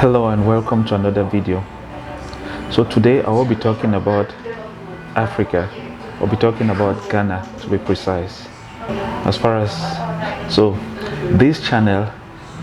Hello and welcome to another video. So today I will be talking about Africa. I'll be talking about Ghana, to be precise. This channel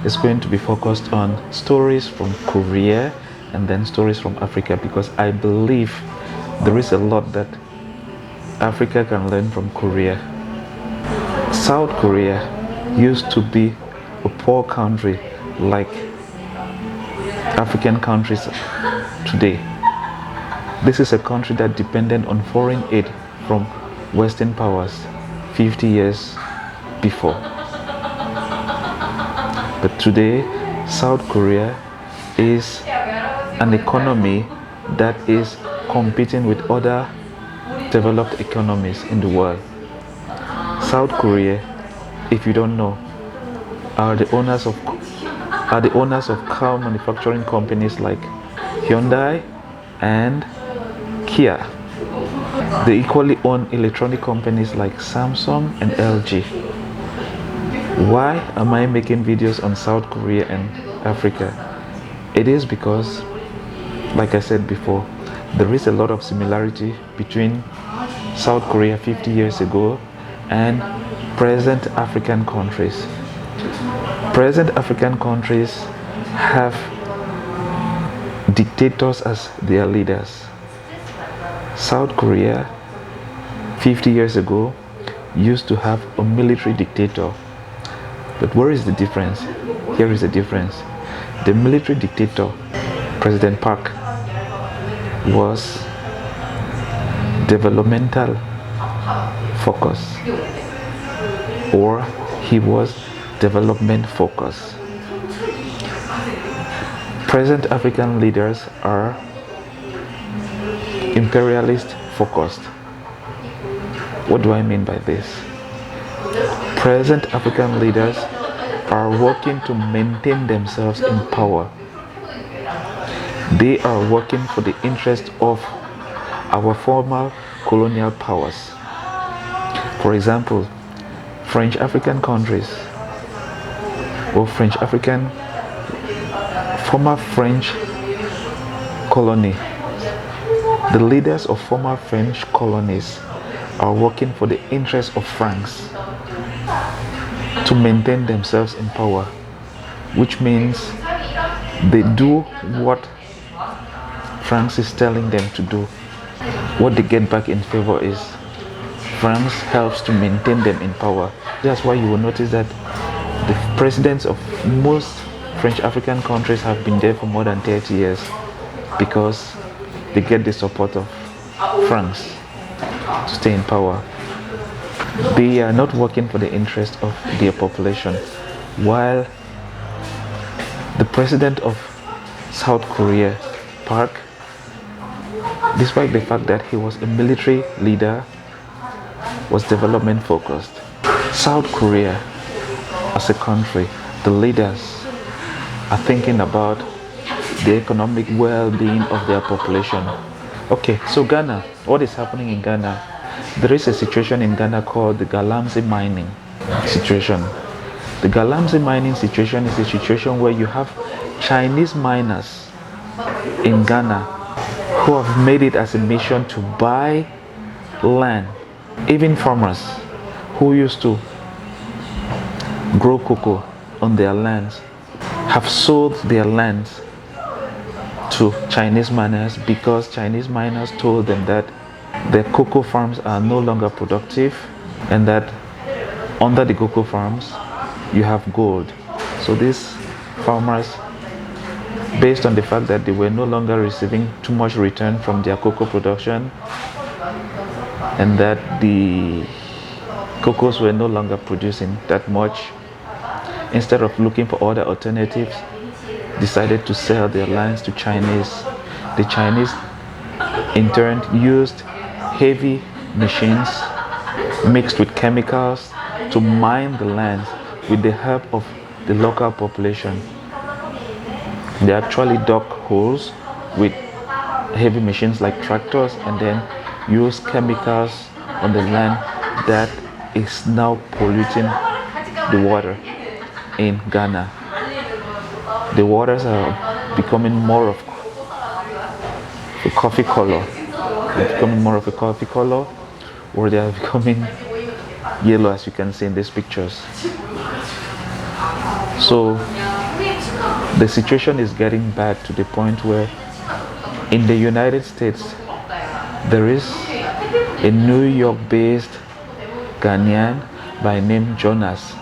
is going to be focused on stories from Korea and then stories from Africa, because I believe there is a lot that Africa can learn from Korea. South Korea used to be a poor country like African countries today. This is a country that depended on foreign aid from Western powers 50 years before. But today, South Korea is an economy that is competing with other developed economies in the world. South Korea, if you don't know, are the owners of car manufacturing companies like Hyundai and Kia. They equally own electronic companies like Samsung and LG. Why am I making videos on South Korea and Africa? It is because, like I said before, there is a lot of similarity between South Korea 50 years ago and present African countries. Present African countries have dictators as their leaders. South Korea 50 years ago used to have a military dictator. But where is the difference? Here is the difference. The military dictator, President Park, was developmental focus, or he was development focus. Present African leaders are imperialist focused. What do I mean by this? Present African leaders are working to maintain themselves in power. They are working for the interest of our former colonial powers. For example, French African countries, or former French colony. The leaders of former French colonies are working for the interests of France to maintain themselves in power, which means they do what France is telling them to do. What they get back in favor is France helps to maintain them in power. That's why you will notice that the presidents of most French African countries have been there for more than 30 years, because they get the support of France to stay in power. They are not working for the interest of their population, while the president of South Korea, Park, despite the fact that he was a military leader, was development focused. South Korea as a country, the leaders are thinking about the economic well-being of their population. Okay, so Ghana, what is happening in Ghana? There is a situation in Ghana called the Galamsey mining situation. The Galamsey mining situation is a situation where you have Chinese miners in Ghana who have made it as a mission to buy land. Even farmers who used to grow cocoa on their lands have sold their lands to Chinese miners, because Chinese miners told them that their cocoa farms are no longer productive, and that under the cocoa farms you have gold. So these farmers, based on the fact that they were no longer receiving too much return from their cocoa production, and that the cocos were no longer producing that much, instead of looking for other alternatives, decided to sell their lands to Chinese. The Chinese in turn used heavy machines mixed with chemicals to mine the lands with the help of the local population. They actually dug holes with heavy machines like tractors, and then use chemicals on the land that is now polluting the water in Ghana. The waters are becoming more of a coffee color. They're becoming more of a coffee color, or they are becoming yellow, as you can see in these pictures. So the situation is getting bad to the point where in the United States there is a New York-based Ghanaian by name Jonas,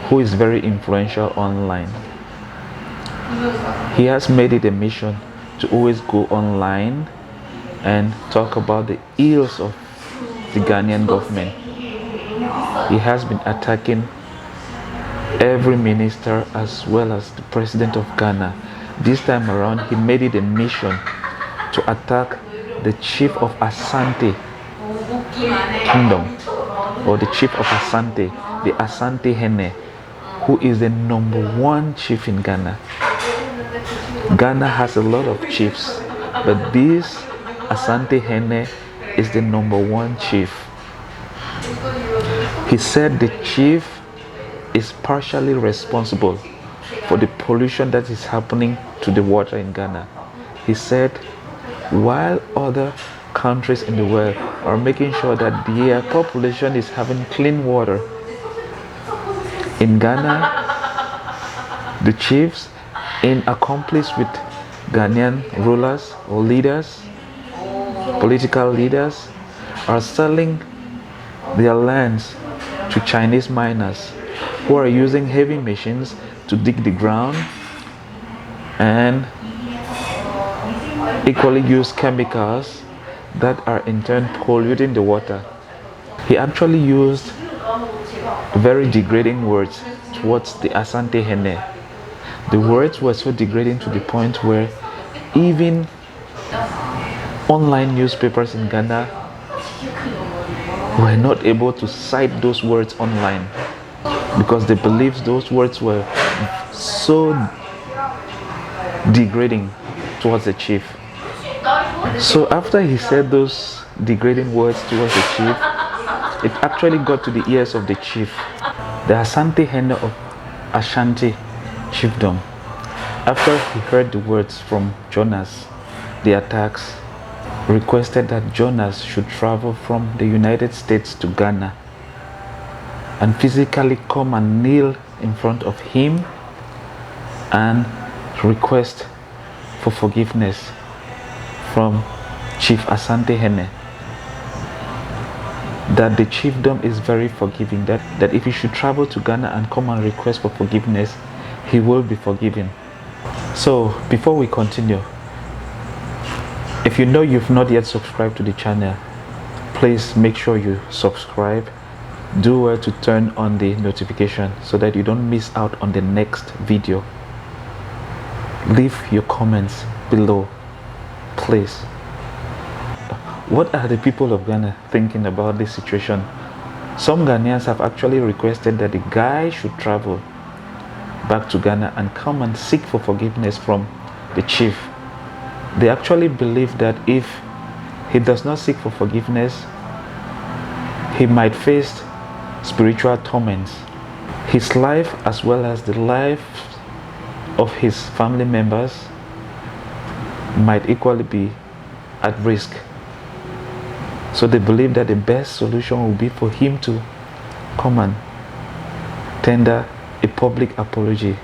who is very influential online. He has made it a mission to always go online and talk about the ills of the Ghanaian government. He has been attacking every minister as well as the president of Ghana. This time around, he made it a mission to attack the chief of Asante Kingdom, or the chief of Asante, the Asantehene, who is the #1 chief in Ghana. Ghana has a lot of chiefs, but this Asantehene is the #1 chief. He said the chief is partially responsible for the pollution that is happening to the water in Ghana. He said while other countries in the world are making sure that their population is having clean water, in Ghana, the chiefs, in accomplice with Ghanaian rulers or leaders, political leaders, are selling their lands to Chinese miners who are using heavy machines to dig the ground and equally use chemicals that are in turn polluting the water. He actually used very degrading words towards the Asantehene. The words were so degrading to the point where even online newspapers in Ghana were not able to cite those words online because they believed those words were so degrading towards the chief. So after he said those degrading words towards the chief, it actually got to the ears of the chief. The Asantehene of Ashanti chiefdom, after he heard the words from Jonas, the attacks, requested that Jonas should travel from the United States to Ghana and physically come and kneel in front of him and request for forgiveness from Chief Asantehene. That the chiefdom is very forgiving, that if he should travel to Ghana and come and request for forgiveness, he will be forgiven. So before we continue, if you know you've not yet subscribed to the channel, please make sure you subscribe. Do well to turn on the notification so that you don't miss out on the next video. Leave your comments below, please. What are the people of Ghana thinking about this situation? Some Ghanaians have actually requested that the guy should travel back to Ghana and come and seek for forgiveness from the chief. They actually believe that if he does not seek for forgiveness, he might face spiritual torments. His life, as well as the life of his family members, might equally be at risk. So they believe that the best solution will be for him to come and tender a public apology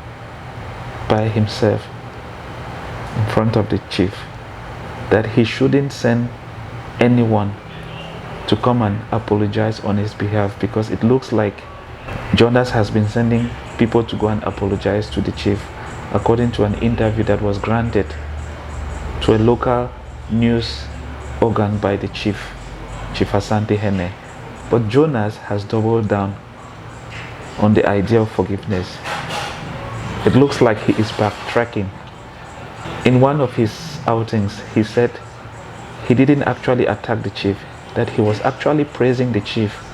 by himself in front of the chief, that he shouldn't send anyone to come and apologize on his behalf, because it looks like Jonas has been sending people to go and apologize to the chief, according to an interview that was granted to a local news organ by the Chief Asantehene. But Jonas has doubled down on the idea of forgiveness. It looks like he is backtracking. In one of his outings, he said he didn't actually attack the chief, that he was actually praising the chief,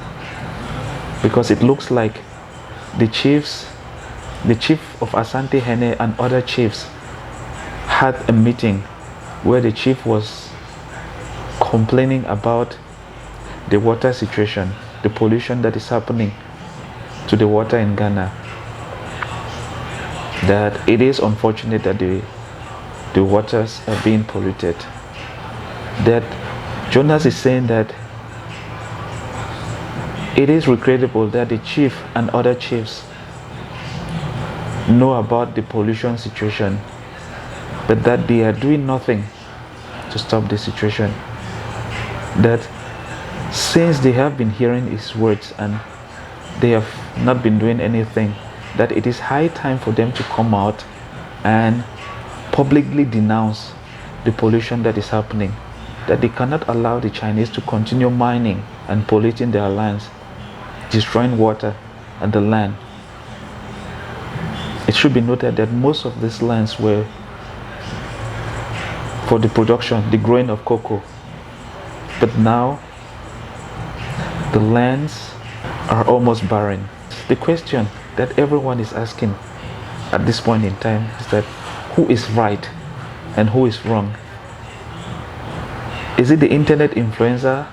because it looks like the chief of Asantehene and other chiefs had a meeting where the chief was complaining about the water situation, the pollution that is happening to the water in Ghana. that it is unfortunate that the waters are being polluted. That Jonas is saying that it is regrettable that the chief and other chiefs know about the pollution situation, but that they are doing nothing to stop the situation. That since they have been hearing his words and they have not been doing anything, that it is high time for them to come out and publicly denounce the pollution that is happening. That they cannot allow the Chinese to continue mining and polluting their lands, destroying water and the land. It should be noted that most of these lands were for the production, the growing of cocoa. But now, the lands are almost barren. The question that everyone is asking at this point in time is that who is right and who is wrong? Is it the internet influencer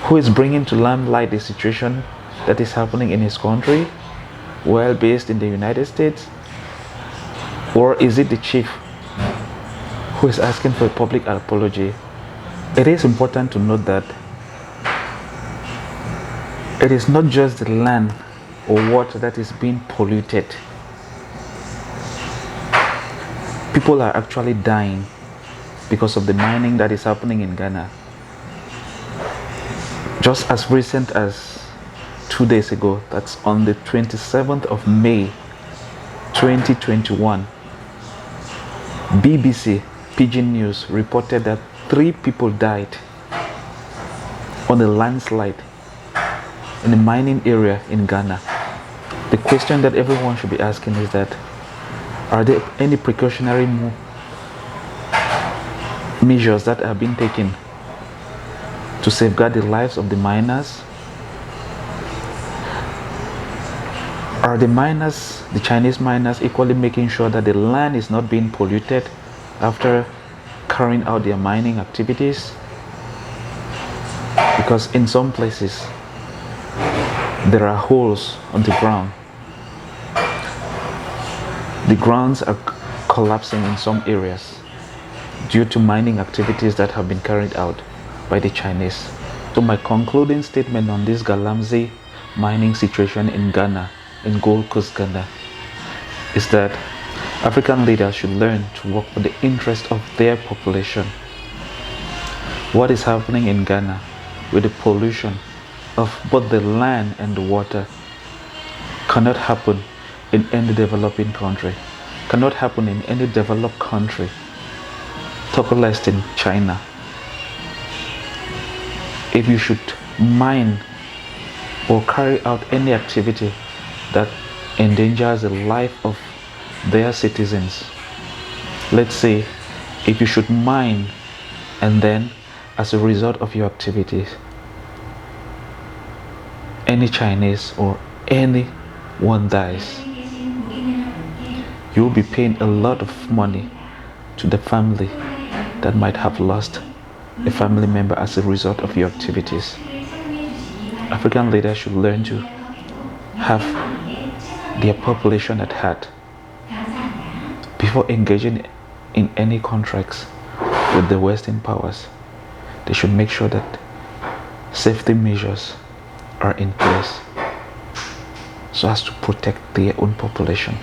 who is bringing to limelight the situation that is happening in his country while based in the United States? Or is it the chief who is asking for a public apology? It is important to note that it is not just the land or water that is being polluted. People are actually dying because of the mining that is happening in Ghana. Just as recent as 2 days ago, that's on the 27th of May 2021, BBC Pidgin News reported that 3 people died on a landslide in a mining area in Ghana. The question that everyone should be asking is that, are there any precautionary measures that are being taken to safeguard the lives of the miners? Are the miners, the Chinese miners, equally making sure that the land is not being polluted after carrying out their mining activities? Because in some places there are holes on the ground. The grounds are collapsing in some areas due to mining activities that have been carried out by the Chinese. So my concluding statement on this Galamsey mining situation in Ghana, in Gold Coast, Ghana, is that African leaders should learn to work for the interest of their population. What is happening in Ghana with the pollution of both the land and the water cannot happen in any developing country, cannot happen in any developed country, talk less in China. If you should mine or carry out any activity that endangers the life of their citizens, let's say if you should mine and then as a result of your activities any Chinese or anyone dies, you'll be paying a lot of money to the family that might have lost a family member as a result of your activities. African leaders should learn to have their population at heart before engaging in any contracts with the Western powers. They should make sure that safety measures are in place so as to protect their own population.